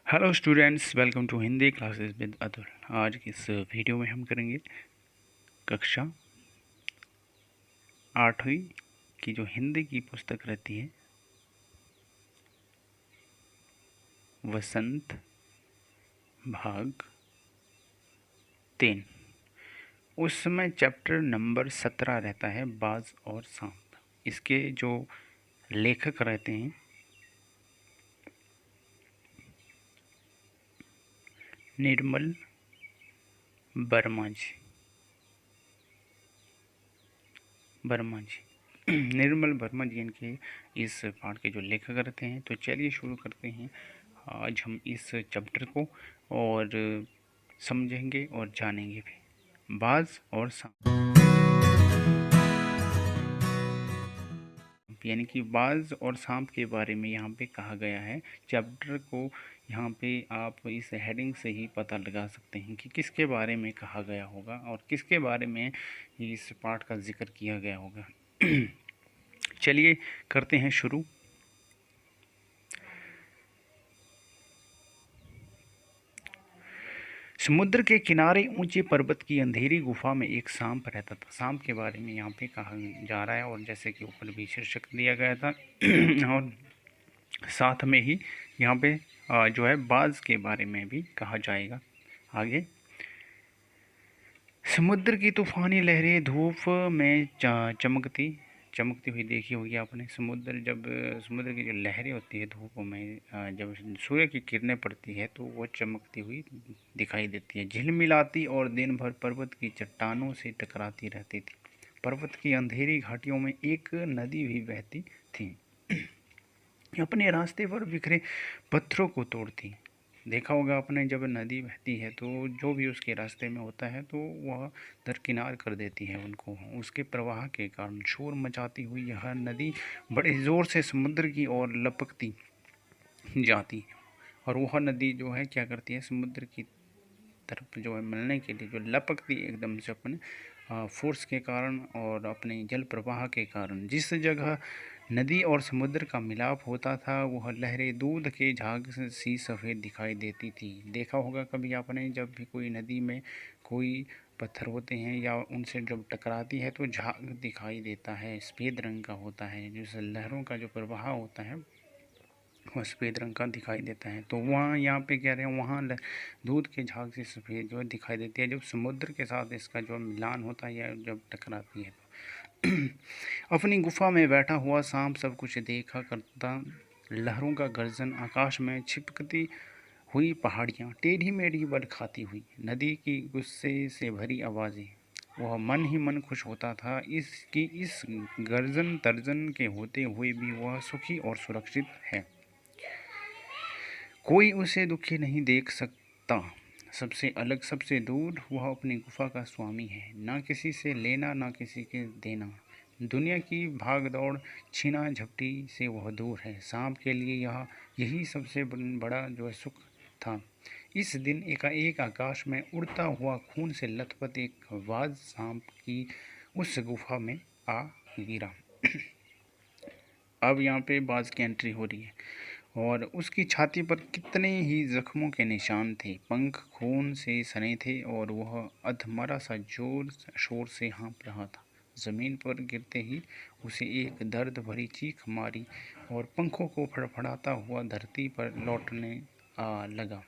Hello students, welcome to Hindi classes with Atul. आज की इस वीडियो में हम करेंगे कक्षा 8वीं की जो हिंदी की पुस्तक रहती है वसंत भाग 3। उसमें चैप्टर नंबर 17 रहता है बाज और सांप। इसके जो लेखक रहते हैं निर्मल वर्मा जी निर्मल वर्मा जी इनके इस पाठ के जो लेखक रहते हैं। तो चलिए शुरू करते हैं आज हम इस चैप्टर को और समझेंगे और जानेंगे भी। बाज और सांप यानी कि बाज और सांप के बारे में यहाँ पे कहा गया है। चैप्टर को यहाँ पे आप इस हेडिंग से ही पता लगा सकते हैं कि किसके बारे में कहा गया होगा और किसके बारे में इस पाठ का जिक्र किया गया होगा। चलिए करते हैं शुरू। समुद्र के किनारे ऊंचे पर्वत की अंधेरी गुफा में एक सांप रहता था। सांप के बारे में यहाँ पे कहा जा रहा है और जैसे कि ऊपर भी शीर्षक दिया गया था और साथ में ही यहाँ पे जो है बाज के बारे में भी कहा जाएगा आगे। समुद्र की तूफानी लहरें धूप में चमकती हुई देखी होगी आपने। समुद्र की जो लहरें होती है धूप में, जब सूर्य की किरणें पड़ती है तो वो चमकती हुई दिखाई देती है, झिलमिलाती और दिन भर पर्वत की चट्टानों से टकराती रहती थी। पर्वत की अंधेरी घाटियों में एक नदी भी बहती थी, अपने रास्ते पर बिखरे पत्थरों को तोड़ती। देखा होगा आपने, जब नदी बहती है तो जो भी उसके रास्ते में होता है तो वह दरकिनार कर देती है उनको। उसके प्रवाह के कारण शोर मचाती हुई यह नदी बड़े ज़ोर से समुद्र की ओर लपकती जाती है और वह नदी जो है क्या करती है, समुद्र की तरफ जो है मिलने के लिए जो लपकती एकदम से अपने फोर्स के कारण और अपने जल प्रवाह के कारण। जिस जगह नदी और समुद्र का मिलाप होता था वह लहरें दूध के झाग सी सफ़ेद दिखाई देती थी। देखा होगा कभी आपने, जब भी कोई नदी में कोई पत्थर होते हैं या उनसे जब टकराती है तो झाग दिखाई देता है, सफ़ेद रंग का होता है। जिस लहरों का जो प्रवाह होता है वह सफ़ेद रंग का दिखाई देता है। तो वहाँ यहाँ पे कह रहे हैं वहाँ दूध के झाग से सफ़ेद जो है दिखाई देती है जब समुद्र के साथ इसका जो मिलान होता है या जब टकराती है तो। अपनी गुफा में बैठा हुआ सांप सब कुछ देखा करता। लहरों का गर्जन, आकाश में छिपकती हुई पहाड़ियाँ, टेढ़ी मेढ़ी बल खाती हुई नदी की गुस्से से भरी आवाज़ें। वह मन ही मन खुश होता था इस गर्जन तर्जन के होते हुए भी वह सुखी और सुरक्षित है। कोई उसे दुखी नहीं देख सकता। सबसे अलग, सबसे दूर वह अपनी गुफा का स्वामी है, ना किसी से लेना ना किसी के देना। दुनिया की भाग दौड़ छीना झपटी से वह दूर है। सांप के लिए यही सबसे बड़ा जो है सुख था। इस दिन एकाएक आकाश में उड़ता हुआ खून से लथपथ एक बाज सांप की उस गुफा में आ गिरा। अब यहाँ पे बाज की एंट्री हो रही है और उसकी छाती पर कितने ही जख्मों के निशान थे। पंख खून से सने थे और वह अधमरा सा जोर शोर से हाँफ रहा था। ज़मीन पर गिरते ही उसे एक दर्द भरी चीख मारी और पंखों को फड़फड़ाता हुआ धरती पर लौटने लगा।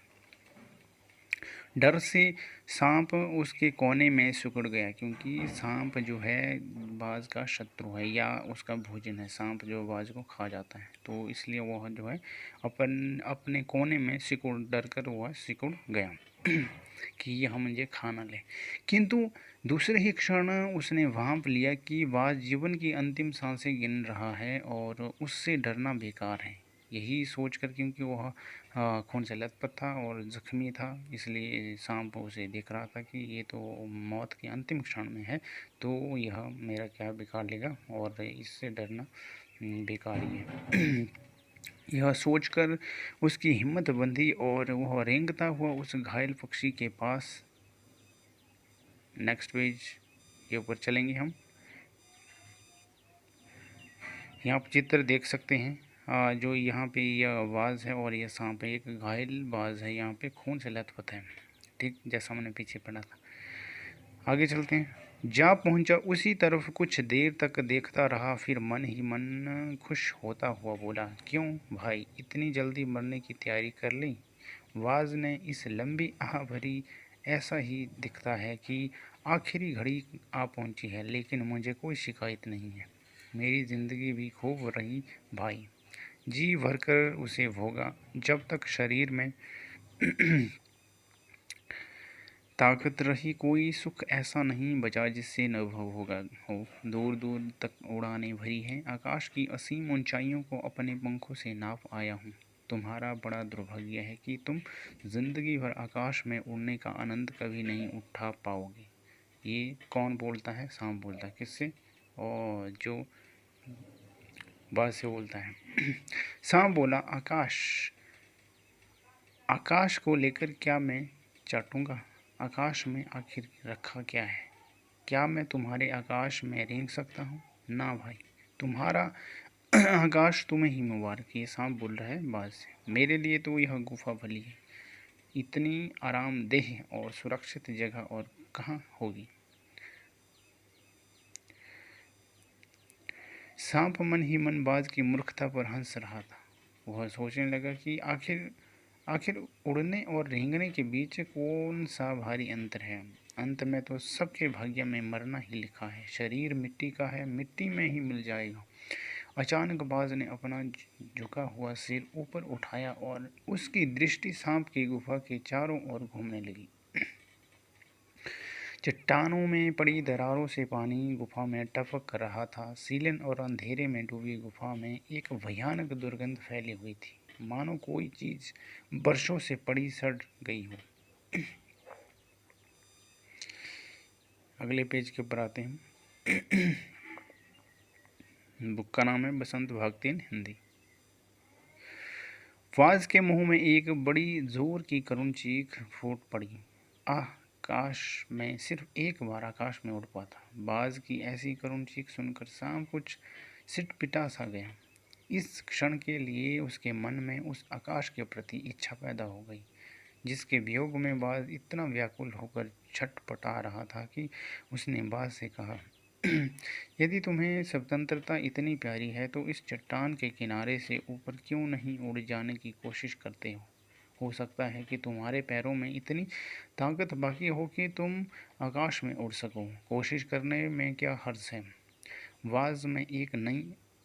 डर से सांप उसके कोने में सिकुड़ गया, क्योंकि सांप जो है बाज का शत्रु है या उसका भोजन है। सांप जो बाज को खा जाता है तो इसलिए वह जो है अपने कोने में डर कर वह सिकुड़ गया कि यह मुझे खाना ले। किंतु दूसरे ही क्षण उसने भांप लिया कि बाज जीवन की अंतिम सांसें गिन रहा है और उससे डरना बेकार है। यही सोचकर, क्योंकि वह खून से लथपथ था और ज़ख्मी था, इसलिए सांप उसे देख रहा था कि ये तो मौत के अंतिम क्षण में है, तो यह मेरा क्या बिगाड़ लेगा और इससे डरना बेकार ही है। यह सोचकर उसकी हिम्मत बंधी और वह रेंगता हुआ उस घायल पक्षी के पास। नेक्स्ट पेज के ऊपर चलेंगे हम। यहाँ आप चित्र देख सकते हैं। जो यहाँ पे यह बाज है और यह सांप है, एक घायल बाज है, यहाँ पे खून से लथपथ है। ठीक जैसा मैंने पीछे पढ़ा था। आगे चलते हैं। जा पहुंचा उसी तरफ कुछ देर तक देखता रहा, फिर मन ही मन खुश होता हुआ बोला, क्यों भाई इतनी जल्दी मरने की तैयारी कर ली? वाज ने इस लंबी आह भरी, ऐसा ही दिखता है कि आखिरी घड़ी आ पहुंची है, लेकिन मुझे कोई शिकायत नहीं है। मेरी ज़िंदगी भी खूब रही भाई, जी भरकर उसे भोगा। जब तक शरीर में ताकत रही, कोई सुख ऐसा नहीं बचा जिससे न अनुभव होगा हो। दूर दूर तक उड़ानें भरी हैं, आकाश की असीम ऊंचाइयों को अपने पंखों से नाप आया हूँ। तुम्हारा बड़ा दुर्भाग्य है कि तुम जिंदगी भर आकाश में उड़ने का आनंद कभी नहीं उठा पाओगे। ये कौन बोलता है? सांप बोलता है। किससे? और जो बात से बोलता है। सांप बोला, आकाश, आकाश को लेकर क्या मैं चाटूंगा? आकाश में आखिर रखा क्या है? क्या मैं तुम्हारे आकाश में रेंग सकता हूँ? ना भाई, तुम्हारा आकाश तुम्हें ही मुबारक। ये सांप बोल रहा है बाज से। मेरे लिए तो यह गुफा भली है, इतनी आरामदेह और सुरक्षित जगह और कहाँ होगी। सांप मन ही मन बाज की मूर्खता पर हंस रहा था। वह सोचने लगा कि आखिर आखिर उड़ने और रेंगने के बीच कौन सा भारी अंतर है। अंत में तो सबके भाग्य में मरना ही लिखा है। शरीर मिट्टी का है, मिट्टी में ही मिल जाएगा। अचानक बाज ने अपना झुका हुआ सिर ऊपर उठाया और उसकी दृष्टि सांप की गुफा के चारों ओर घूमने लगी। चट्टानों में पड़ी दरारों से पानी गुफा में टपक रहा था। सीलन और अंधेरे में डूबी गुफा में एक भयानक दुर्गंध फैली हुई थी, मानो कोई चीज वर्षों से पड़ी सड़ गई हो। अगले पेज के ऊपर आते हैं। बुक का नाम है बसंत भागती हिंदी। वाज के मुंह में एक बड़ी जोर की करुण चीख फूट पड़ी। आह, काश मैं सिर्फ एक बार आकाश में उड़ पाता। बाज की ऐसी करुण चीख सुनकर सांप कुछ सिटपिटा सा गया। इस क्षण के लिए उसके मन में उस आकाश के प्रति इच्छा पैदा हो गई, जिसके वियोग में बाज इतना व्याकुल होकर छटपटा रहा था कि उसने बाज से कहा, यदि तुम्हें स्वतंत्रता इतनी प्यारी है तो इस चट्टान के किनारे से ऊपर क्यों नहीं उड़ जाने की कोशिश करते हो सकता है कि तुम्हारे पैरों में इतनी ताकत बाकी हो कि तुम आकाश में उड़ सको। कोशिश करने में क्या हर्ज है। वाज में एक नई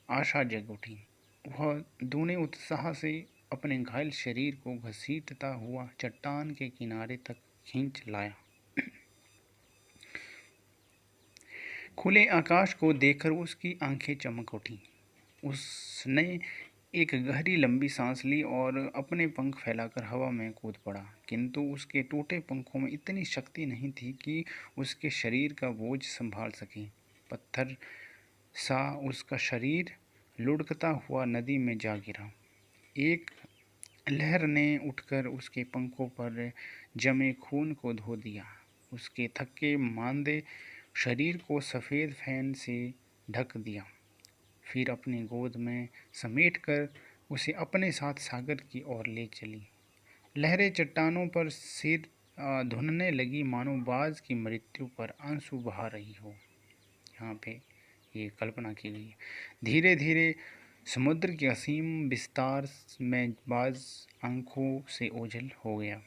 आशा जग उठी। वह दूने उत्साह से अपने घायल शरीर को घसीटता हुआ चट्टान के किनारे तक खींच लाया। खुले आकाश को देखकर उसकी आंखें चमक उठी। उसने एक गहरी लंबी सांस ली और अपने पंख फैलाकर हवा में कूद पड़ा, किंतु उसके टूटे पंखों में इतनी शक्ति नहीं थी कि उसके शरीर का बोझ संभाल सके। पत्थर सा उसका शरीर लुढ़कता हुआ नदी में जा गिरा। एक लहर ने उठकर उसके पंखों पर जमे खून को धो दिया। उसके थके मांदे शरीर को सफ़ेद फैन से ढक दिया, फिर अपनी गोद में समेटकर उसे अपने साथ सागर की ओर ले चली। लहरें चट्टानों पर सिर धुनने लगी, मानो बाज की मृत्यु पर आंसू बहा रही हो। यहाँ पे ये कल्पना की गई है। धीरे धीरे समुद्र के असीम विस्तार में बाज आंखों से ओझल हो गया,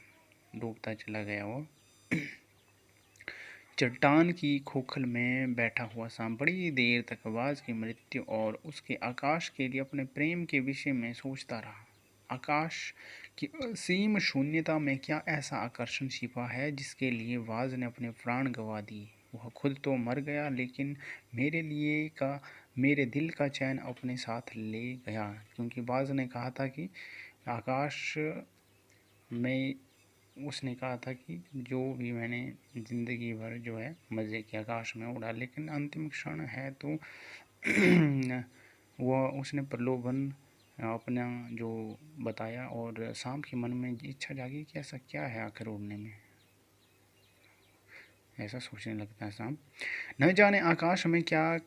डूबता चला गया वो। चट्टान की खोखल में बैठा हुआ सांप बड़ी देर तक बाज की मृत्यु और उसके आकाश के लिए अपने प्रेम के विषय में सोचता रहा। आकाश की असीम शून्यता में क्या ऐसा आकर्षण छिपा है जिसके लिए बाज ने अपने प्राण गंवा दिए। वह खुद तो मर गया, लेकिन मेरे दिल का चैन अपने साथ ले गया, क्योंकि बाज ने कहा था कि आकाश में उसने कहा था कि जो भी मैंने ज़िंदगी भर जो है मज़े के आकाश में उड़ा, लेकिन अंतिम क्षण है तो वह उसने प्रलोभन अपना जो बताया और सांप के मन में इच्छा जागी कि ऐसा क्या है आखिर उड़ने में। ऐसा सोचने लगता है सांप। न जाने आकाश में क्या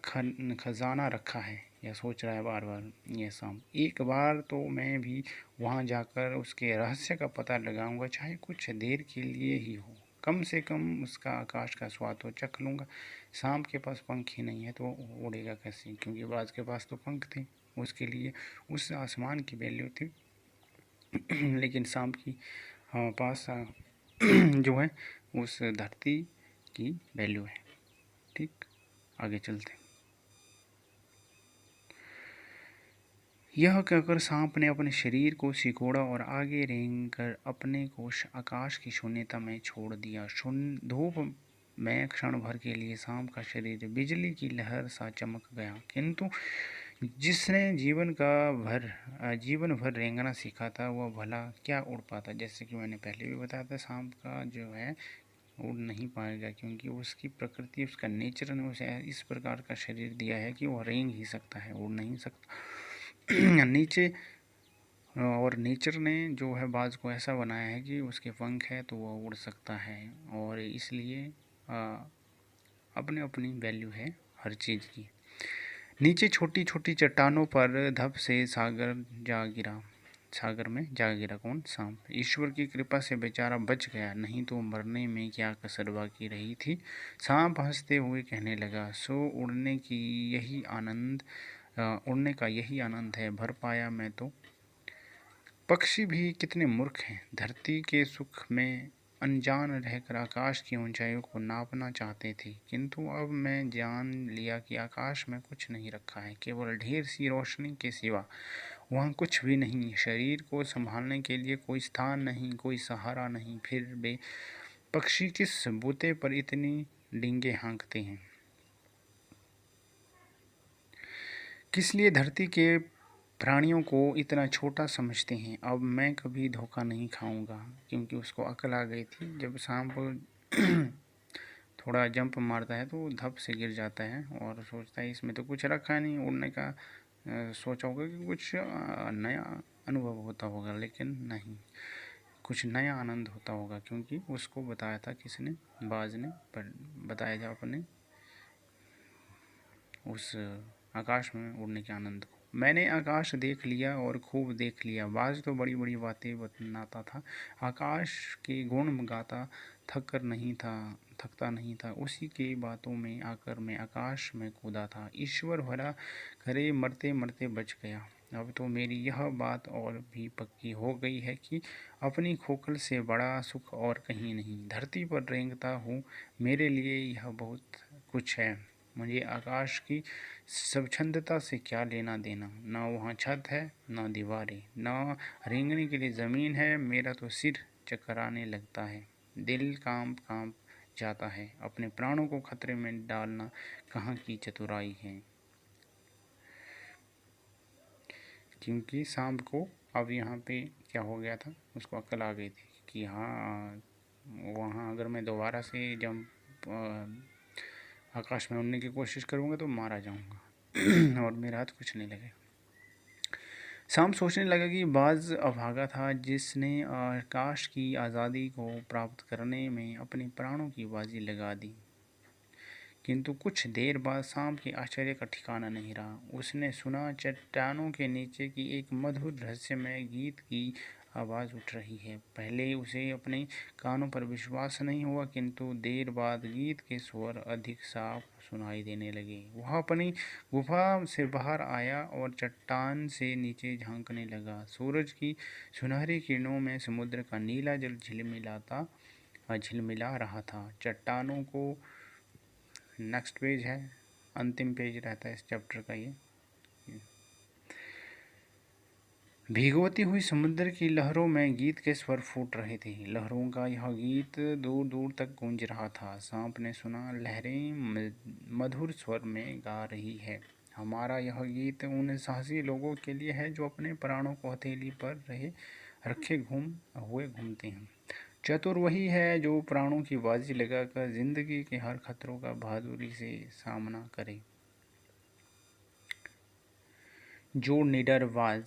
खजाना रखा है। या सोच रहा है बार बार ये सांप। एक बार तो मैं भी वहाँ जाकर उसके रहस्य का पता लगाऊंगा, चाहे कुछ देर के लिए ही हो, कम से कम उसका आकाश का स्वाद तो चख लूँगा। सांप के पास पंख ही नहीं है तो उड़ेगा कैसे, क्योंकि बाज के पास तो पंख थे, उसके लिए उस आसमान की वैल्यू थी। लेकिन सांप की पास जो है उस धरती की वैल्यू है। ठीक, आगे चलते हैं। यह कहकर सांप ने अपने शरीर को सिकोड़ा और आगे रेंगकर अपने को आकाश की शून्यता में छोड़ दिया। धूप में क्षण भर के लिए सांप का शरीर बिजली की लहर सा चमक गया, किंतु जिसने जीवन भर रेंगना सीखा था वह भला क्या उड़ पाता। जैसे कि मैंने पहले भी बताया था, सांप का जो है उड़ नहीं पाएगा, क्योंकि उसकी प्रकृति, उसका नेचर ने उसे इस प्रकार का शरीर दिया है कि वह रेंग ही सकता है, उड़ नहीं सकता। नीचे और नेचर ने जो है बाज को ऐसा बनाया है कि उसके पंख है तो वह उड़ सकता है, और इसलिए अपने अपनी वैल्यू है हर चीज़ की। नीचे छोटी छोटी चट्टानों पर धप से सागर में जा गिरा। कौन? सांप। ईश्वर की कृपा से बेचारा बच गया, नहीं तो मरने में क्या कसर बाकी रही थी। सांप हंसते हुए कहने लगा, सो उड़ने का यही आनंद है, भर पाया मैं तो। पक्षी भी कितने मूर्ख हैं, धरती के सुख में अनजान रहकर आकाश की ऊंचाइयों को नापना चाहते थे, किंतु अब मैं जान लिया कि आकाश में कुछ नहीं रखा है, केवल ढेर सी रोशनी के सिवा वहाँ कुछ भी नहीं। शरीर को संभालने के लिए कोई स्थान नहीं, कोई सहारा नहीं, फिर वे पक्षी किस बूते पर इतनी डींगे हाँकते हैं, किस लिए धरती के प्राणियों को इतना छोटा समझते हैं। अब मैं कभी धोखा नहीं खाऊंगा, क्योंकि उसको अकल आ गई थी। जब सांप थोड़ा जंप मारता है तो धप से गिर जाता है और सोचता है इसमें तो कुछ रखा नहीं, उड़ने का सोचा होगा कि कुछ नया अनुभव होता होगा, लेकिन नहीं, कुछ नया आनंद होता होगा, क्योंकि उसको बताया था किसने? बाज ने बताया था अपने उस आकाश में उड़ने के आनंद को। मैंने आकाश देख लिया और खूब देख लिया। बाज तो बड़ी बड़ी बातें बताता था, आकाश के गुण गाता थकता नहीं था। उसी के बातों में आकर मैं आकाश में कूदा था। ईश्वर भला करे मरते मरते बच गया। अब तो मेरी यह बात और भी पक्की हो गई है कि अपनी खोखल से बड़ा सुख और कहीं नहीं। धरती पर रेंगता हूँ, मेरे लिए यह बहुत कुछ है। मुझे आकाश की स्वच्छंदता से क्या लेना देना, ना वहाँ छत है, ना दीवारें, ना रेंगने के लिए ज़मीन है। मेरा तो सिर चकराने लगता है, दिल कांप जाता है। अपने प्राणों को खतरे में डालना कहाँ की चतुराई है। क्योंकि सांप को अब यहाँ पे क्या हो गया था, उसको अक्ल आ गई थी कि हाँ, वहाँ अगर मैं दोबारा से जंप आकाश में उड़ने की कोशिश करूँगा तो मारा जाऊँगा और मेरा हाथ कुछ नहीं लगेगा। सांप सोचने लगा कि बाज अभागा था, जिसने आकाश की आज़ादी को प्राप्त करने में अपने प्राणों की बाजी लगा दी। किंतु कुछ देर बाद सांप के आश्चर्य का ठिकाना नहीं रहा। उसने सुना चट्टानों के नीचे की एक मधुर रहस्यमय गीत की आवाज़ उठ रही है। पहले उसे अपने कानों पर विश्वास नहीं हुआ, किंतु देर बाद गीत के स्वर अधिक साफ सुनाई देने लगे। वह अपनी गुफा से बाहर आया और चट्टान से नीचे झांकने लगा। सूरज की सुनहरी किरणों में समुद्र का नीला जल झिलमिला रहा था। चट्टानों को नेक्स्ट पेज है, अंतिम पेज रहता है इस चैप्टर का ये। भिगोती हुई समुद्र की लहरों में गीत के स्वर फूट रहे थे। लहरों का यह गीत दूर दूर तक गूंज रहा था। सांप ने सुना, लहरें मधुर स्वर में गा रही है, हमारा यह गीत उन साहसी लोगों के लिए है जो अपने प्राणों को हथेली पर रखे घूमते हैं। चतुर वही है जो प्राणों की बाजी लगाकर जिंदगी के हर खतरों का बहादुरी से सामना करे। जो निडर बाज,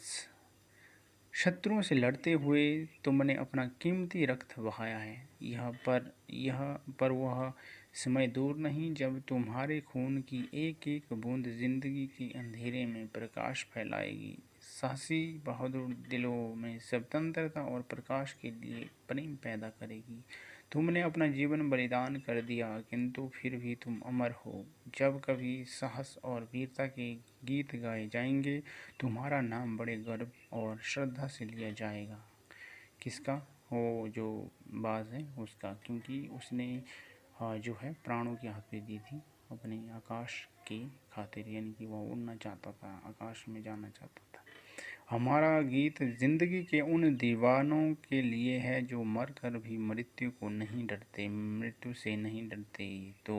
शत्रुओं से लड़ते हुए तुमने अपना कीमती रक्त बहाया है। यह पर वह समय दूर नहीं जब तुम्हारे खून की एक एक बूंद जिंदगी के अंधेरे में प्रकाश फैलाएगी। साहसी बहादुर दिलों में स्वतंत्रता और प्रकाश के लिए प्रेम पैदा करेगी। तुमने अपना जीवन बलिदान कर दिया, किंतु फिर भी तुम अमर हो। जब कभी साहस और वीरता के गीत गाए जाएंगे, तुम्हारा नाम बड़े गर्व और श्रद्धा से लिया जाएगा। किसका? वो जो बाज है उसका, क्योंकि उसने जो है प्राणों की आहुति दी थी अपने आकाश की खातिर, यानी कि वह उड़ना चाहता था, आकाश में जाना चाहता था। हमारा गीत जिंदगी के उन दीवानों के लिए है जो मर कर भी मृत्यु को नहीं डरते, मृत्यु से नहीं डरते। तो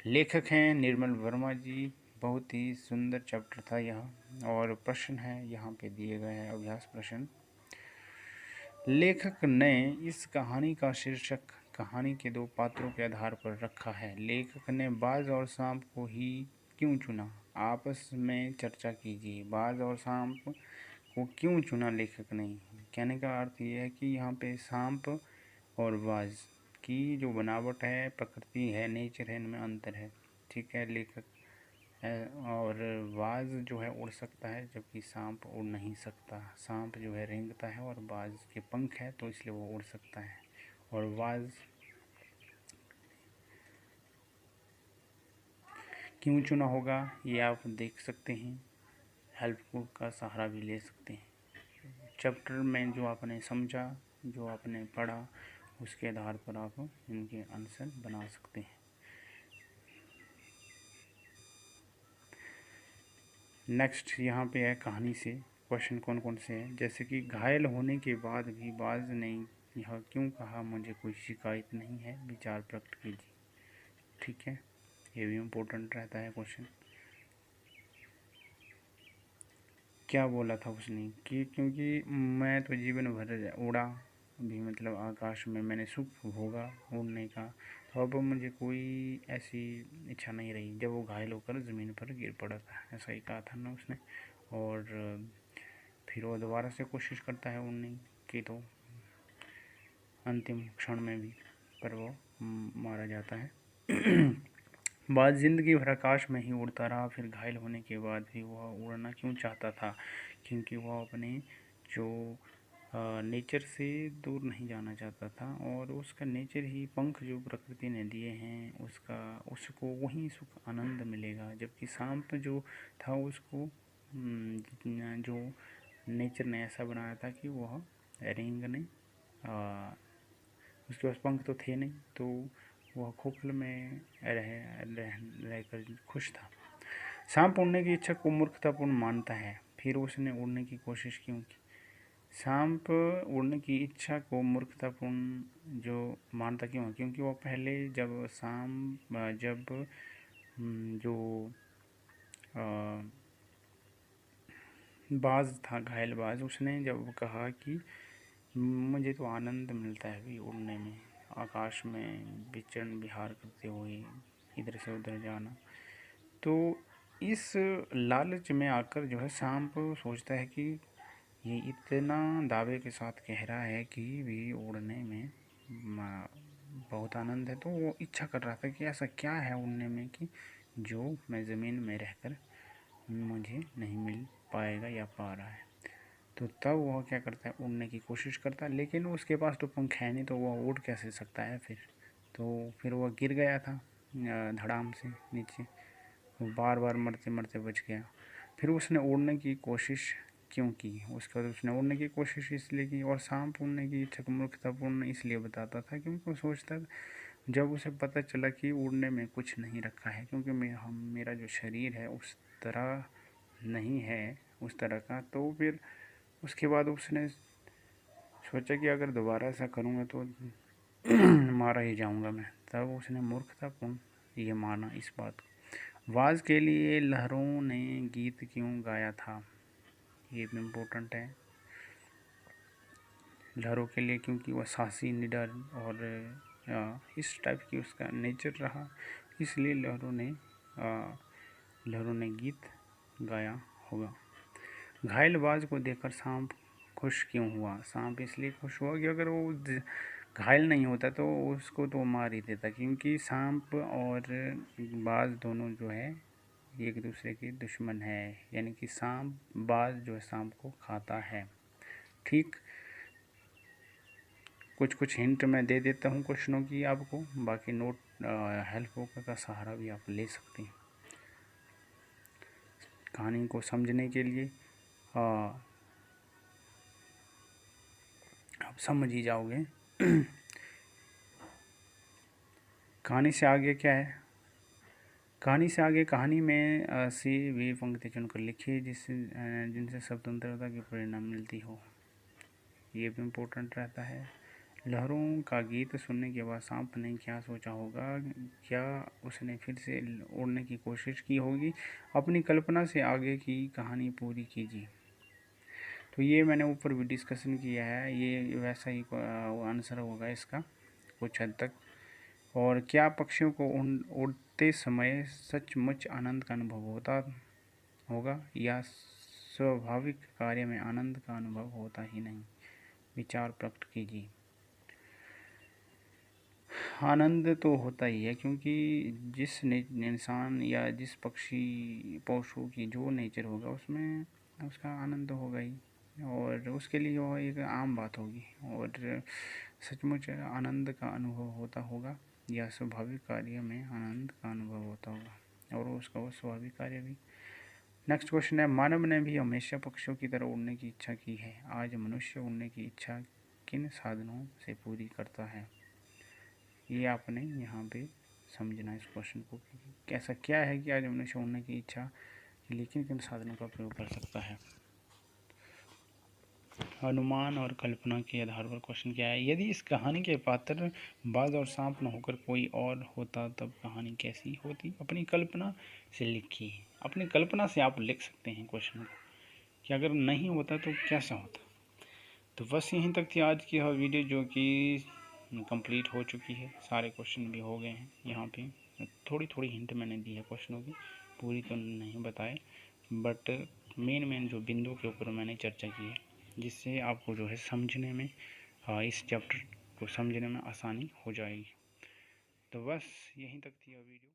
लेखक हैं निर्मल वर्मा जी। बहुत ही सुंदर चैप्टर था यह। और प्रश्न है यहाँ पे दिए गए हैं, अभ्यास प्रश्न। लेखक ने इस कहानी का शीर्षक कहानी के दो पात्रों के आधार पर रखा है। लेखक ने बाज और सांप को ही क्यों चुना? आपस में चर्चा कीजिए। बाज और सांप को क्यों चुना लेखक ने? कहने का अर्थ ये है कि यहाँ पे सांप और बाज की जो बनावट है, प्रकृति है, नेचर है, इनमें अंतर है। ठीक है, लेखक और बाज जो है उड़ सकता है, जबकि सांप उड़ नहीं सकता। सांप जो है रेंगता है और बाज के पंख है, तो इसलिए वो उड़ सकता है। और बाज क्यों चुना होगा ये आप देख सकते हैं, हेल्प बुक का सहारा भी ले सकते हैं। चैप्टर में जो आपने समझा, जो आपने पढ़ा, उसके आधार पर आप इनके आंसर बना सकते हैं। नेक्स्ट यहाँ पे है कहानी से क्वेश्चन कौन कौन से हैं, जैसे कि घायल होने के बाद भी बाज ने यह क्यों कहा, मुझे कोई शिकायत नहीं है, विचार प्रकट कीजिए। ठीक है, ये भी इम्पोर्टेंट रहता है क्वेश्चन। क्या बोला था उसने कि क्योंकि मैं तो जीवन भर उड़ा भी, मतलब आकाश में मैंने सुख भोगा उड़ने का, तो अब मुझे कोई ऐसी इच्छा नहीं रही। जब वो घायल होकर ज़मीन पर गिर पड़ा था, ऐसा ही कहा था ना उसने। और फिर वो दोबारा से कोशिश करता है उड़ने की, तो अंतिम क्षण में भी, पर वो मारा जाता है। बाज जिंदगी भर आकाश में ही उड़ता रहा, फिर घायल होने के बाद भी वह उड़ना क्यों चाहता था? क्योंकि वह अपने जो नेचर से दूर नहीं जाना चाहता था, और उसका नेचर ही, पंख जो प्रकृति ने दिए हैं, उसको वहीं सुख आनंद मिलेगा। जबकि सांप जो था उसको जो नेचर ने ऐसा बनाया था कि वह रेंगने, उसके पास पंख तो थे नहीं, तो वह खोखले में रहकर खुश था। सांप उड़ने की इच्छा को मूर्खतापूर्ण मानता है, फिर उसने उड़ने की कोशिश क्यों की? सांप उड़ने की इच्छा को मूर्खतापूर्ण जो मानता क्यों है? क्योंकि वो पहले जब जो बाज था, घायल बाज, उसने जब कहा कि मुझे तो आनंद मिलता है भी उड़ने में, आकाश में विचरण विहार करते हुए इधर से उधर जाना, तो इस लालच में आकर जो है सांप सोचता है कि ये इतना दावे के साथ कह रहा है कि भी उड़ने में बहुत आनंद है, तो वो इच्छा कर रहा था कि ऐसा क्या है उड़ने में कि जो मैं ज़मीन में रहकर मुझे नहीं मिल पाएगा या पा रहा है। तो तब वह क्या करता है, उड़ने की कोशिश करता है, लेकिन उसके पास तो पंख है नहीं, तो वह उड़ कैसे सकता है फिर? तो फिर वह गिर गया था धड़ाम से नीचे, वो बार बार मरते मरते बच गया। फिर उसने उड़ने की कोशिश क्यों की? उसके बाद उसने उड़ने की कोशिश इसलिए की, और सांप उड़ने की इच्छा को मूर्खतापूर्ण इसलिए बताता था क्योंकि वो सोचता था, जब उसे पता चला कि उड़ने में कुछ नहीं रखा है, क्योंकि मेरा जो शरीर है उस तरह नहीं है, उस तरह का, तो फिर उसके बाद उसने सोचा कि अगर दोबारा ऐसा करूँगा तो मारा ही जाऊँगा मैं। तब उसने मूर्खतापूर्ण ये माना इस बात को। वाज के लिए लहरों ने गीत क्यों गाया था? ये भी इम्पोर्टेंट है। लहरों के लिए क्योंकि वह साहसी, निडर और इस टाइप की उसका नेचर रहा, इसलिए लहरों ने गीत गाया होगा। घायल बाज को देखकर सांप खुश क्यों हुआ? सांप इसलिए खुश हुआ कि अगर वो घायल नहीं होता तो उसको तो मार ही देता, क्योंकि सांप और बाज दोनों जो है एक दूसरे के दुश्मन है, यानी कि सांप, बाज जो है सांप को खाता है। ठीक, कुछ कुछ हिंट मैं दे देता हूँ क्वेश्चनों की आपको, बाकी नोट हेल्प बुक का सहारा भी आप ले सकते हैं कहानी को समझने के लिए। आप समझ ही जाओगे। कहानी से आगे क्या है, कहानी से आगे कहानी में से वे पंक्ति चुनकर लिखिए जिनसे स्वतंत्रता की प्रेरणा मिलती हो। ये भी इम्पोर्टेंट रहता है। लहरों का गीत सुनने के बाद सांप ने क्या सोचा होगा, क्या उसने फिर से उड़ने की कोशिश की होगी, अपनी कल्पना से आगे की कहानी पूरी कीजिए। तो ये मैंने ऊपर भी डिस्कशन किया है, ये वैसा ही आंसर होगा इसका कुछ हद तक। और क्या पक्षियों को उड़ते समय सचमुच आनंद का अनुभव होता होगा, या स्वाभाविक कार्य में आनंद का अनुभव होता ही नहीं? विचार प्रकट कीजिए। आनंद तो होता ही है, क्योंकि जिस इंसान या जिस पक्षी पशु की जो नेचर होगा उसमें उसका आनंद तो होगा ही, और उसके लिए वो एक आम बात होगी। और सचमुच आनंद का अनुभव होता होगा या स्वाभाविक कार्य में आनंद का अनुभव होता होगा, और उसका वो स्वाभाविक कार्य भी। नेक्स्ट क्वेश्चन है, मानव ने भी हमेशा पक्षियों की तरह उड़ने की इच्छा की है, आज मनुष्य उड़ने की इच्छा किन साधनों से पूरी करता है? ये आपने यहाँ पे समझना इस क्वेश्चन को, कैसा क्या है कि आज मनुष्य उड़ने की इच्छा लेकिन किन साधनों का प्रयोग कर सकता है। अनुमान और कल्पना के आधार पर क्वेश्चन क्या है, यदि इस कहानी के पात्र बाज और सांप न होकर कोई और होता तब कहानी कैसी होती? अपनी कल्पना से लिखिए। अपनी कल्पना से आप लिख सकते हैं क्वेश्चन को कि अगर नहीं होता तो कैसा होता। तो बस यहीं तक थी आज की वीडियो, जो कि कंप्लीट हो चुकी है, सारे क्वेश्चन भी हो गए हैं। यहाँ पे थोड़ी थोड़ी हिंट मैंने दी है क्वेश्चनों की, पूरी तो नहीं बताए, बट मेन जो बिंदु के ऊपर मैंने चर्चा की है, जिससे आपको जो है समझने में इस चैप्टर को समझने में आसानी हो जाएगी। तो बस यहीं तक थी वीडियो।